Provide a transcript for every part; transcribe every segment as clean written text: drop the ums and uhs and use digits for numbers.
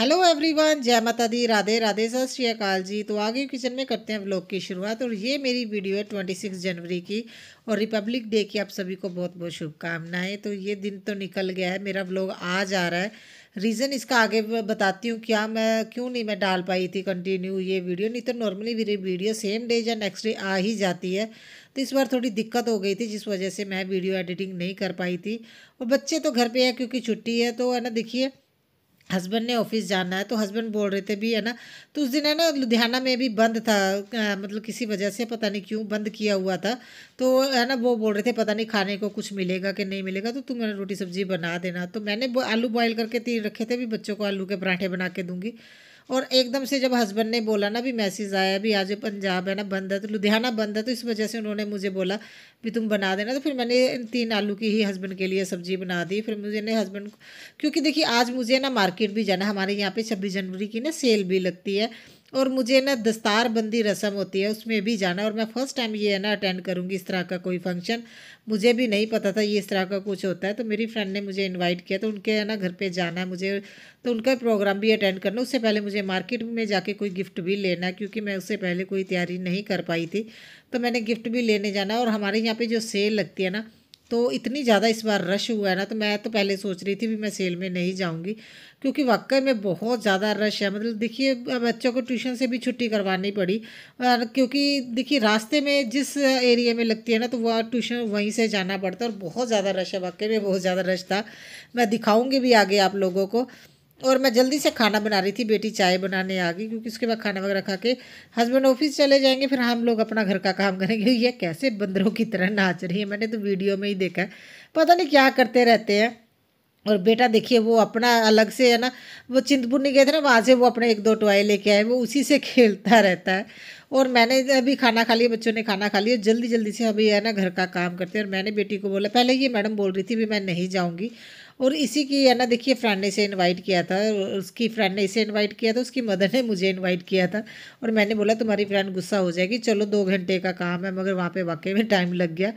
Hello everyone, जय माता दी, राधे राधे, सत श्री अकाल जी। तो आगे किचन में करते हैं व्लॉग की शुरुआत। और ये मेरी वीडियो है 26 जनवरी की और रिपब्लिक डे की आप सभी को बहुत बहुत शुभकामनाएं। तो ये दिन तो निकल गया है, मेरा व्लॉग आज आ रहा है। रीज़न इसका आगे बताती हूँ, क्यों नहीं मैं डाल पाई थी कंटिन्यू ये वीडियो। नहीं तो नॉर्मली मेरी वीडियो सेम डे या नेक्स्ट डे आ ही जाती है। तो इस बार थोड़ी दिक्कत हो गई थी, जिस वजह से मैं वीडियो एडिटिंग नहीं कर पाई थी। और बच्चे तो घर पे है क्योंकि छुट्टी है, तो है ना। देखिए, हस्बैंड ने ऑफिस जाना है, तो हस्बैंड बोल रहे थे भी, है ना। तो उस दिन है ना लुधियाना में भी बंद था, मतलब किसी वजह से, पता नहीं क्यों बंद किया हुआ था। तो है ना, वो बोल रहे थे पता नहीं खाने को कुछ मिलेगा कि नहीं मिलेगा, तो तुम रोटी सब्जी बना देना। तो मैंने आलू बॉयल करके तीन रखे थे, भी बच्चों को आलू के पराठे बना के दूंगी। और एकदम से जब हस्बैंड ने बोला ना, भी मैसेज आया भी आज पंजाब है ना बंद है, तो लुधियाना बंद है, तो इस वजह से उन्होंने मुझे बोला भी तुम बना देना। तो फिर मैंने 3 आलू की ही हस्बैंड के लिए सब्जी बना दी। फिर मुझे ने हस्बैंड, क्योंकि देखिए आज मुझे ना मार्केट भी जाना, हमारे यहाँ पे 26 जनवरी की ना सेल भी लगती है। और मुझे ना दस्तार बंदी रस्म होती है, उसमें भी जाना। और मैं फर्स्ट टाइम ये है ना अटेंड करूँगी इस तरह का कोई फंक्शन। मुझे भी नहीं पता था ये इस तरह का कुछ होता है। तो मेरी फ्रेंड ने मुझे इनवाइट किया, तो उनके है ना घर पे जाना है मुझे। तो उनका प्रोग्राम भी अटेंड करना। उससे पहले मुझे मार्केट में जाके कोई गिफ्ट भी लेना है, क्योंकि मैं उससे पहले कोई तैयारी नहीं कर पाई थी। तो मैंने गिफ्ट भी लेने जाना। और हमारे यहाँ पे जो सेल लगती है ना, तो इतनी ज़्यादा इस बार रश हुआ है ना, तो मैं तो पहले सोच रही थी भी मैं सेल में नहीं जाऊंगी, क्योंकि वाकई में बहुत ज़्यादा रश है। मतलब देखिए, बच्चों को ट्यूशन से भी छुट्टी करवानी पड़ी, क्योंकि देखिए रास्ते में जिस एरिया में लगती है ना, तो वह ट्यूशन वहीं से जाना पड़ता है। और बहुत ज़्यादा रश है, वाकई में बहुत ज़्यादा रश था। मैं दिखाऊंगी भी आगे आप लोगों को। और मैं जल्दी से खाना बना रही थी, बेटी चाय बनाने आ गई, क्योंकि उसके बाद खाना वगैरह खा के हस्बैंड ऑफिस चले जाएंगे, फिर हम लोग अपना घर का काम करेंगे। ये कैसे बंदरों की तरह नाच रही है, मैंने तो वीडियो में ही देखा है, पता नहीं क्या करते रहते हैं। और बेटा देखिए, वो अपना अलग से है ना, वो चिंतपूर्णी गए थे ना, वहाँ से वो अपने 1-2 टॉय लेके आए, वो उसी से खेलता रहता है। और मैंने अभी खाना खा लिया, बच्चों ने खाना खा लिया, जल्दी जल्दी से अभी है ना घर का काम करते हैं। और मैंने बेटी को बोला, पहले ये मैडम बोल रही थी भी मैं नहीं जाऊँगी। और इसी की है ना, देखिए फ्रेंड ने इसे इनवाइट किया था, उसकी फ्रेंड ने इसे इनवाइट किया था, उसकी मदर ने मुझे इनवाइट किया था। और मैंने बोला तुम्हारी फ्रेंड गुस्सा हो जाएगी, चलो 2 घंटे का काम है, मगर वहाँ पे वाकई में टाइम लग गया।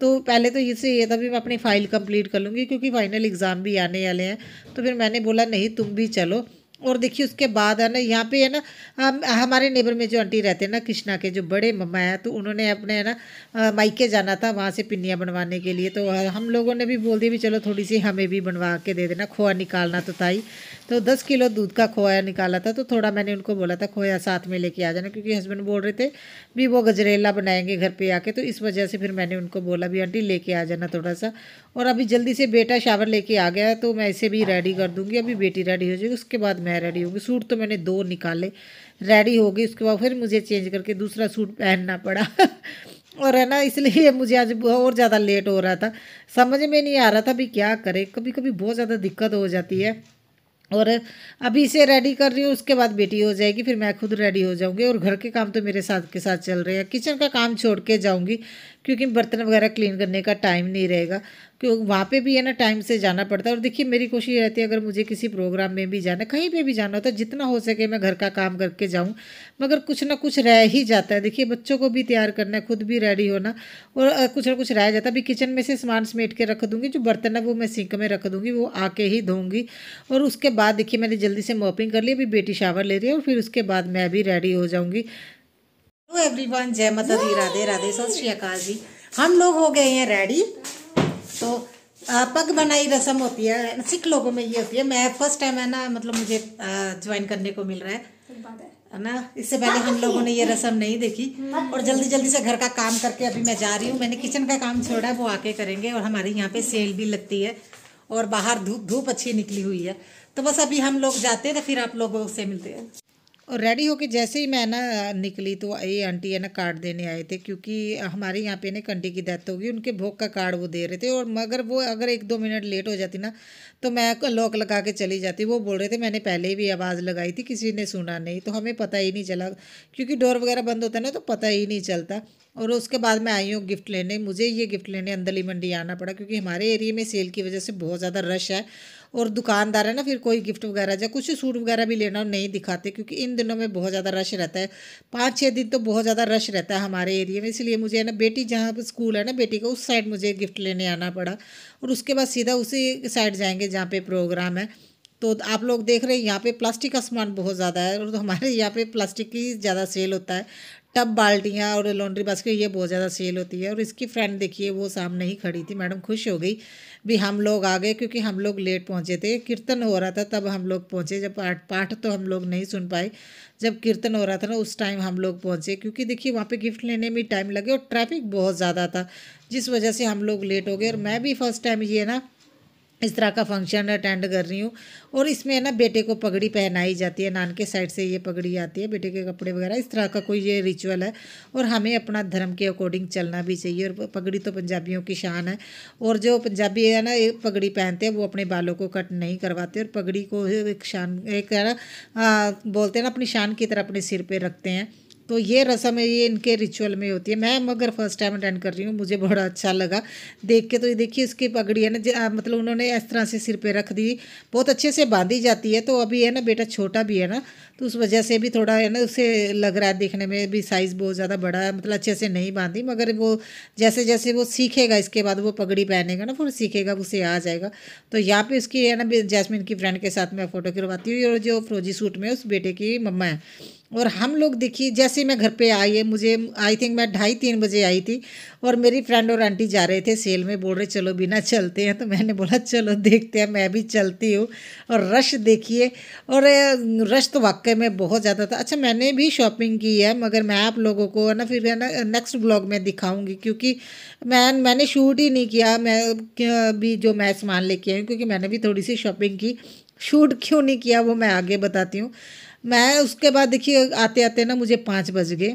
तो पहले तो इससे ये था भी मैं अपनी फ़ाइल कंप्लीट कर लूँगी, क्योंकि फाइनल एग्ज़ाम भी आने वाले हैं। तो फिर मैंने बोला नहीं तुम भी चलो। और देखिए उसके बाद है ना, यहाँ पे है ना, हमारे नेबर में जो आंटी रहते हैं ना, कृष्णा के जो बड़े मम्मा हैं, तो उन्होंने अपने है ना मायके जाना था, वहाँ से पिन्नियाँ बनवाने के लिए। तो हम लोगों ने भी बोल दिया भी चलो थोड़ी सी हमें भी बनवा के दे देना, खोया निकालना तो था ही। तो 10 किलो दूध का खोया निकाला था, तो थोड़ा मैंने उनको बोला था खोया साथ में लेके आ जाना, क्योंकि हस्बैंड बोल रहे थे भी वो गजरेला बनाएंगे घर पे आके। तो इस वजह से फिर मैंने उनको बोला भी आंटी लेके आ जाना थोड़ा सा। और अभी जल्दी से बेटा शावर लेके आ गया, तो मैं इसे भी रेडी कर दूंगी। अभी बेटी रेडी हो जाएगी, उसके बाद मैं रेडी होगी। सूट तो मैंने 2 निकाले, रेडी हो गई, उसके बाद फिर मुझे चेंज करके दूसरा सूट पहनना पड़ा। और है ना, इसलिए मुझे आज और ज़्यादा लेट हो रहा था, समझ में नहीं आ रहा था भी क्या करे। कभी कभी बहुत ज़्यादा दिक्कत हो जाती है। और अभी इसे रेडी कर रही हूँ, उसके बाद बेटी हो जाएगी, फिर मैं खुद रेडी हो जाऊँगी। और घर के काम तो मेरे साथ के साथ चल रहे हैं, किचन का काम छोड़ के जाऊँगी, क्योंकि बर्तन वगैरह क्लीन करने का टाइम नहीं रहेगा, क्योंकि वहाँ पे भी है ना टाइम से जाना पड़ता है। और देखिए मेरी कोशिश रहती है, अगर मुझे किसी प्रोग्राम में भी जाना, कहीं पे भी जाना होता है, जितना हो सके मैं घर का काम करके जाऊँ, मगर कुछ ना कुछ रह ही जाता है। देखिए बच्चों को भी तैयार करना है, खुद भी रेडी होना, और कुछ ना कुछ रह जाता है। अभी किचन में से सामान समेट के रख दूँगी, जो बर्तन है वो मैं सिंक में रख दूँगी, वो आके ही धोऊँगी। और उसके बाद देखिए मैंने जल्दी से मॉपिंग कर ली, अभी बेटी शावर ले रही है, और फिर उसके बाद मैं भी रेडी हो जाऊँगी। हेलो एवरीवन, जय माता दी, राधे राधे, सत श्री अकाल जी। हम लोग हो गए हैं रेडी। तो पग बनाई रस्म होती है, सिख लोगों में ये होती है। मैं फर्स्ट टाइम है ना, मतलब मुझे ज्वाइन करने को मिल रहा है ना। इससे पहले हम लोगों ने ये रस्म नहीं देखी। और जल्दी जल्दी से घर का काम करके अभी मैं जा रही हूँ। मैंने किचन का काम छोड़ा है, वो आके करेंगे। और हमारे यहाँ पे सेल भी लगती है, और बाहर धूप धूप अच्छी निकली हुई है। तो बस अभी हम लोग जाते हैं, तो फिर आप लोगों से मिलते हैं। और रेडी होके जैसे ही मैं ना निकली तो ये आंटी है ना कार्ड देने आए थे, क्योंकि हमारे यहाँ पे ना एक आंटी की डेथ होगी, उनके भोग का कार्ड वो दे रहे थे। और मगर वो अगर 1-2 मिनट लेट हो जाती ना तो मैं लॉक लगा के चली जाती। वो बोल रहे थे मैंने पहले ही भी आवाज़ लगाई थी, किसी ने सुना नहीं, तो हमें पता ही नहीं चला, क्योंकि डोर वगैरह बंद होता है ना तो पता ही नहीं चलता। और उसके बाद मैं आई हूँ गिफ्ट लेने। मुझे ये गिफ्ट लेने अंदरली मंडी आना पड़ा, क्योंकि हमारे एरिया में सेल की वजह से बहुत ज़्यादा रश है। और दुकानदार है ना, फिर कोई गिफ्ट वगैरह या कुछ सूट वगैरह भी लेना और नहीं दिखाते, क्योंकि इन दिनों में बहुत ज़्यादा रश रहता है। 5-6 दिन तो बहुत ज़्यादा रश रहता है हमारे एरिया में। इसलिए मुझे है ना बेटी जहाँ पर स्कूल है ना बेटी का, उस साइड मुझे गिफ्ट लेने आना पड़ा। और उसके बाद सीधा उसी साइड जाएंगे जहाँ पे प्रोग्राम है। तो आप लोग देख रहे हैं यहाँ पे प्लास्टिक का सामान बहुत ज़्यादा है, और तो हमारे यहाँ पे प्लास्टिक की ज़्यादा सेल होता है। टब, बाल्टियाँ और लॉन्ड्री बास्केट ये बहुत ज़्यादा सेल होती है। और इसकी फ्रेंड देखिए वो सामने ही खड़ी थी, मैडम खुश हो गई भी हम लोग आ गए, क्योंकि हम लोग लेट पहुँचे थे। कीर्तन हो रहा था तब हम लोग पहुँचे, जब पाठ पाठ तो हम लोग नहीं सुन पाए। जब कीर्तन हो रहा था ना उस टाइम हम लोग पहुँचे, क्योंकि देखिए वहाँ पे गिफ्ट लेने में टाइम लगे और ट्रैफिक बहुत ज़्यादा था, जिस वजह से हम लोग लेट हो गए। और मैं भी फर्स्ट टाइम ये ना इस तरह का फंक्शन अटेंड कर रही हूँ। और इसमें ना बेटे को पगड़ी पहनाई जाती है, नान के साइड से ये पगड़ी आती है, बेटे के कपड़े वगैरह इस तरह का कोई ये रिचुअल है। और हमें अपना धर्म के अकॉर्डिंग चलना भी चाहिए। और पगड़ी तो पंजाबियों की शान है। और जो पंजाबी है ना ये पगड़ी पहनते हैं वो अपने बालों को कट नहीं करवाते, और पगड़ी को एक शान, एक है ना बोलते हैं ना अपनी शान की तरह अपने सिर पे रखते हैं। तो ये रस्म है, ये इनके रिचुअल में होती है। मैं मगर फर्स्ट टाइम अटेंड कर रही हूँ, मुझे बड़ा अच्छा लगा देख के। तो ये देखिए इसकी पगड़ी है ना मतलब उन्होंने इस तरह से सिर पे रख दी, बहुत अच्छे से बांधी जाती है। तो अभी है ना बेटा छोटा भी है ना, तो उस वजह से भी थोड़ा है ना उसे लग रहा है देखने में भी साइज़ बहुत ज़्यादा बड़ा है, मतलब अच्छे से नहीं बांधी। मगर वो जैसे जैसे वो सीखेगा इसके बाद वो पगड़ी पहनेगा ना फिर सीखेगा, उसे आ जाएगा। तो यहाँ पे उसकी है ना जैस्मिन की फ्रेंड के साथ मैं फ़ोटो करवाती हूँ, और जो फौजी सूट में उस बेटे की मम्मा है। और हम लोग देखिए जैसे मैं घर पे आई है, मुझे आई थिंक मैं 2:30-3 बजे आई थी। और मेरी फ्रेंड और आंटी जा रहे थे सेल में, बोल रहे चलो बिना चलते हैं, तो मैंने बोला चलो देखते हैं, मैं भी चलती हूँ। और रश देखिए, और रश तो वाकई में बहुत ज़्यादा था। अच्छा मैंने भी शॉपिंग की है, मगर मैं आप लोगों को है ना फिर है ना नेक्स्ट ब्लॉग में दिखाऊंगी, क्योंकि मैंने शूट ही नहीं किया। भी जो मैं सामान लेके आई हूँ, क्योंकि मैंने भी थोड़ी सी शॉपिंग की, शूट क्यों नहीं किया वो मैं आगे बताती हूँ। मैं उसके बाद देखिए आते आते ना मुझे 5 बज गए।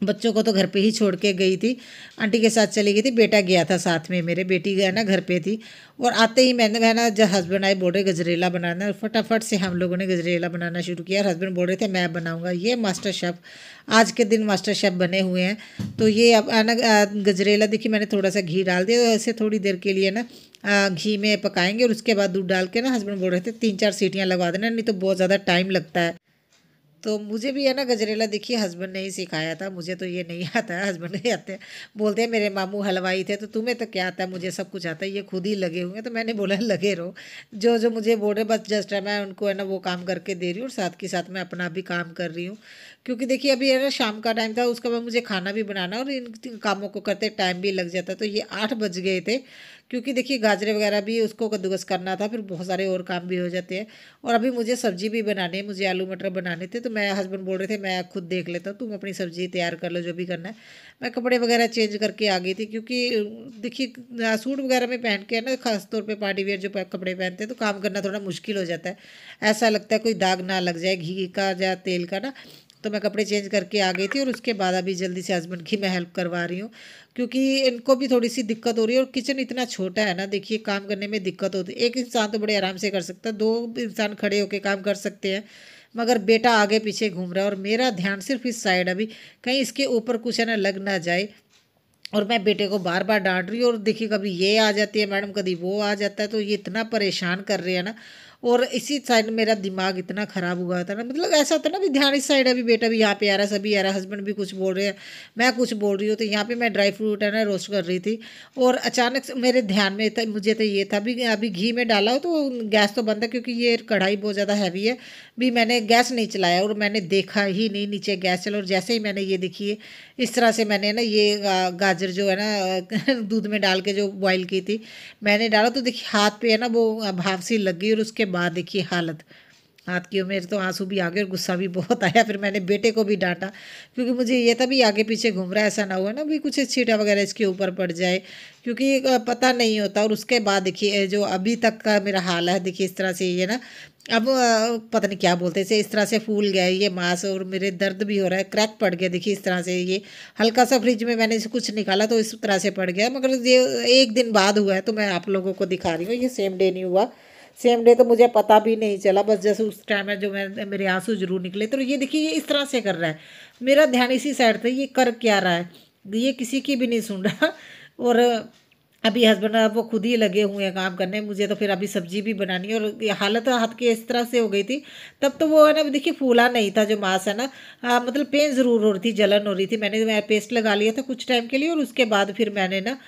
बच्चों को तो घर पे ही छोड़ के गई थी, आंटी के साथ चली गई थी, बेटा गया था साथ में, मेरे बेटी गया ना घर पे थी। और आते ही मैंने है ना जब हस्बैंड आए बोल रहे गजरेला बनाना, और फटाफट से हम लोगों ने गजरेला बनाना शुरू किया। हस्बैंड बोल रहे थे मैं बनाऊंगा। ये मास्टर शेफ़ आज के दिन मास्टर शेफ़ बने हुए हैं। तो ये अब है ना गजरेला देखिए मैंने थोड़ा सा घी डाल दिया, ऐसे थोड़ी देर के लिए ना घी में पकाएंगे। और उसके बाद दूध डाल के ना हस्बैंड बोल रहे थे 3-4 सीटियाँ लगवा देना, नहीं तो बहुत ज़्यादा टाइम लगता है। तो मुझे भी है ना गजरेला देखिए हस्बैंड ने ही सिखाया था, मुझे तो ये नहीं आता है। हस्बैंड ही आते हैं, बोलते हैं मेरे मामू हलवाई थे, तो तुम्हें तो क्या आता है, मुझे सब कुछ आता है, ये खुद ही लगे हुए हैं। तो मैंने बोला लगे रहो, जो जो मुझे बोल रहे बस जस्ट है मैं उनको है ना वो काम करके दे रही हूँ, और साथ के साथ मैं अपना भी काम कर रही हूँ। क्योंकि देखिए अभी है ना शाम का टाइम था, उसके बाद मुझे खाना भी बनाना और इन कामों को करते टाइम भी लग जाता। तो ये 8 बज गए थे, क्योंकि देखिए गाजरे वगैरह भी उसको कद्दूकस करना था, फिर बहुत सारे और काम भी हो जाते हैं। और अभी मुझे सब्जी भी बनानी है, मुझे आलू मटर बनाने थे। तो मैं हस्बैंड बोल रहे थे मैं खुद देख लेता हूँ, तुम अपनी सब्जी तैयार कर लो जो भी करना है। मैं कपड़े वगैरह चेंज करके आ गई थी, क्योंकि देखिए सूट वगैरह में पहन के ना खास तौर पे पार्टी वेयर जो कपड़े पहनते हैं तो काम करना थोड़ा मुश्किल हो जाता है। ऐसा लगता है कोई दाग ना लग जाए घी का या तेल का ना। तो मैं कपड़े चेंज करके आ गई थी, और उसके बाद अभी जल्दी से हस्बैंड की मैं हेल्प करवा रही हूँ, क्योंकि इनको भी थोड़ी सी दिक्कत हो रही है। और किचन इतना छोटा है ना, देखिए काम करने में दिक्कत होती है। एक इंसान तो बड़े आराम से कर सकता है, 2 इंसान खड़े होकर काम कर सकते हैं, मगर बेटा आगे पीछे घूम रहा है। और मेरा ध्यान सिर्फ इस साइड, अभी कहीं इसके ऊपर कुछ है ना लग ना जाए। और मैं बेटे को बार बार डांट रही हूँ, और देखिए कभी ये आ जाती है मैडम, कभी वो आ जाता है, तो ये इतना परेशान कर रहे हैं ना। और इसी साइड मेरा दिमाग इतना ख़राब हुआ था ना, मतलब ऐसा होता है ना भी ध्यान इस साइड है, अभी बेटा भी यहाँ पे आ रहा है, सभी आ रहा है, हस्बैंड भी कुछ बोल रहे हैं, मैं कुछ बोल रही हूँ। तो यहाँ पे मैं ड्राई फ्रूट है ना रोस्ट कर रही थी, और अचानक से मेरे ध्यान में था, मुझे तो ये था भी अभी घी में डाला हो तो गैस तो बंद है, क्योंकि ये कढ़ाई बहुत ज़्यादा हैवी है। भी मैंने गैस नहीं चलाया, और मैंने देखा ही नहीं नीचे गैस चला। और जैसे ही मैंने ये देखिए इस तरह से मैंने ना ये गाजर जो है ना दूध में डाल के जो बॉईल की थी मैंने डाला, तो देखिए हाथ पे है ना वो भाप सी लग गई। और उसके बाद देखिए हालत हाथ की। और मेरे तो आंसू भी आ गए और गुस्सा भी बहुत आया। फिर मैंने बेटे को भी डांटा, क्योंकि मुझे ये था भी आगे पीछे घूम रहा है, ऐसा ना हुआ ना भी कुछ छींटा वगैरह इसके ऊपर पड़ जाए, क्योंकि पता नहीं होता। और उसके बाद देखिए जो अभी तक का मेरा हाल है, देखिए इस तरह से ये ना अब पता नहीं क्या बोलते हैं इस तरह से फूल गया है ये मांस, और मेरे दर्द भी हो रहा है, क्रैक पड़ गया देखिए इस तरह से। ये हल्का सा फ्रिज में मैंने इसे कुछ निकाला तो इस तरह से पड़ गया, मगर ये 1 दिन बाद हुआ है, तो मैं आप लोगों को दिखा रही हूँ। ये सेम डे नहीं हुआ, सेम डे तो मुझे पता भी नहीं चला, बस जैसे उस टाइम है जो मैं मेरे आंसू जरूर निकले। तो ये देखिए ये इस तरह से कर रहा है, मेरा ध्यान इसी साइड था, ये कर क्या रहा है, ये किसी की भी नहीं सुन रहा। और अभी हस्बैंड वो खुद ही लगे हुए हैं काम करने, मुझे तो फिर अभी सब्जी भी बनानी है। और ये हालत हाथ की इस तरह से हो गई थी तब, तो वो है ना देखिए फूला नहीं था जो मांस है ना, मतलब पेन ज़रूर हो रही थी, जलन हो रही थी। मैं पेस्ट लगा लिया था कुछ टाइम के लिए, और उसके बाद फिर मैंने ना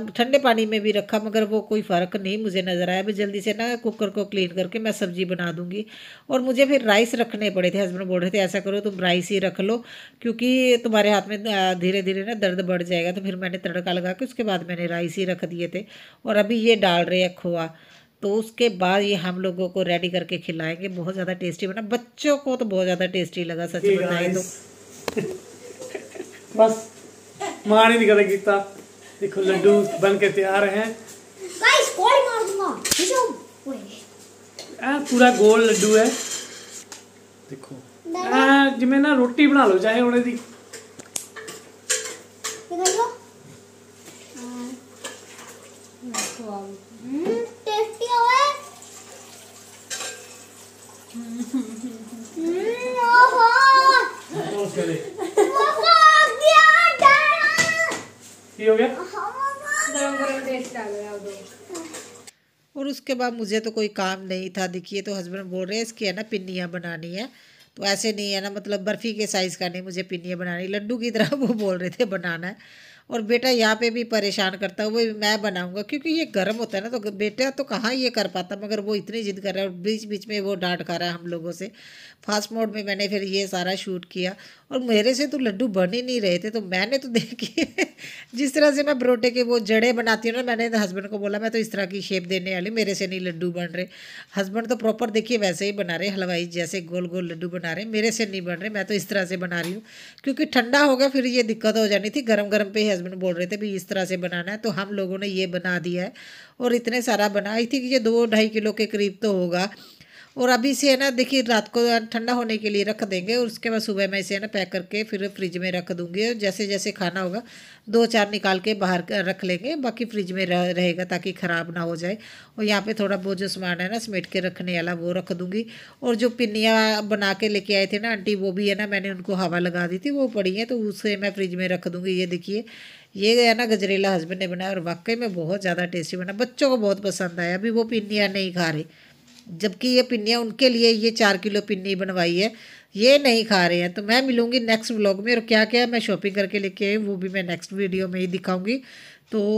ठंडे पानी में भी रखा, मगर वो कोई फ़र्क नहीं मुझे नज़र आया। अभी जल्दी से ना कुकर को क्लीन करके मैं सब्जी बना दूँगी। और मुझे फिर राइस रखने पड़े थे, हस्बैंड बोल रहे थे ऐसा करो तुम राइस ही रख लो, क्योंकि तुम्हारे हाथ में धीरे धीरे ना दर्द बढ़ जाएगा। तो फिर मैंने तड़का लगा के उसके बाद मैंने राइस ही रख दिए थे। और अभी ये डाल रहे हैं खोआ, तो उसके बाद ये हम लोगों को रेडी करके खिलाएंगे। बहुत ज़्यादा टेस्टी बना, बच्चों को तो बहुत ज़्यादा टेस्टी लगा सच बताएं तो। बस मान ही नहीं कर कितना, देखो लड्डू बन के तैयार हैं गाइस, गोली मार दूंगा। पूरा गोल लड्डू है देखो। जिमें ना रोटी बना लो चाहे उन्हें दी। टेस्टी है। ये हो गया। गरम टेस्ट आ गया। और उसके बाद मुझे तो कोई काम नहीं था। देखिए तो हस्बैंड बोल रहे हैं इसकी है ना पिन्नियाँ बनानी है, तो ऐसे नहीं है ना, मतलब बर्फ़ी के साइज़ का नहीं, मुझे पिन्नियाँ बनानी लड्डू की तरह वो बोल रहे थे बनाना है। और बेटा यहाँ पे भी परेशान करता है, वो मैं बनाऊंगा, क्योंकि ये गर्म होता है ना, तो बेटा तो कहाँ ये कर पाता, मगर वो इतनी जिद कर रहा है। और बीच बीच में वो डांट खा रहा है हम लोगों से। फास्ट मोड में मैंने फिर ये सारा शूट किया, और मेरे से तो लड्डू बन ही नहीं रहे थे। तो मैंने तो देखिए जिस तरह से मैं परोठे के वो जड़ें बनाती हूँ ना, मैंने तो हस्बैंड को बोला मैं तो इस तरह की शेप देने वाली, मेरे से नहीं लड्डू बन रहे। हस्बैंड तो प्रॉपर देखिए वैसे ही बना रहे, हलवाई जैसे गोल गोल लड्डू बना रहे, मेरे से नहीं बन रहे। मैं तो इस तरह से बना रही हूँ, क्योंकि ठंडा हो गया फिर ये दिक्कत हो जानी थी। गरम गरम पे ही हस्बैंड बोल रहे थे भी इस तरह से बनाना है, तो हम लोगों ने ये बना दिया है। और इतने सारा बनाई थी कि ये 2-2.5 किलो के करीब तो होगा। और अभी से है ना देखिए रात को ठंडा होने के लिए रख देंगे, और उसके बाद सुबह मैं इसे है ना पैक करके फिर फ्रिज में रख दूँगी। और जैसे जैसे खाना होगा 2-4 निकाल के बाहर रख लेंगे, बाकी फ्रिज में रहेगा ताकि ख़राब ना हो जाए। और यहाँ पे थोड़ा बहुत जो सामान है ना समेट के रखने वाला वो रख दूँगी। और जो पिन्नियाँ बना के लेके आए थे ना आंटी, वो भी है ना मैंने उनको हवा लगा दी थी, वो पड़ी हैं, तो उसे मैं फ्रिज में रख दूँगी। ये देखिए ये है ना गजरेला हस्बैंड ने बनाया, और वाकई में बहुत ज़्यादा टेस्टी बना, बच्चों को बहुत पसंद आया। अभी वो पिन्नियाँ नहीं खा रहे, जबकि ये पिन्नियाँ उनके लिए ये 4 किलो पिन्नी बनवाई है, ये नहीं खा रहे हैं। तो मैं मिलूँगी नेक्स्ट व्लॉग में, और क्या क्या मैं शॉपिंग करके लेके आई वो भी मैं नेक्स्ट वीडियो में ही दिखाऊँगी। तो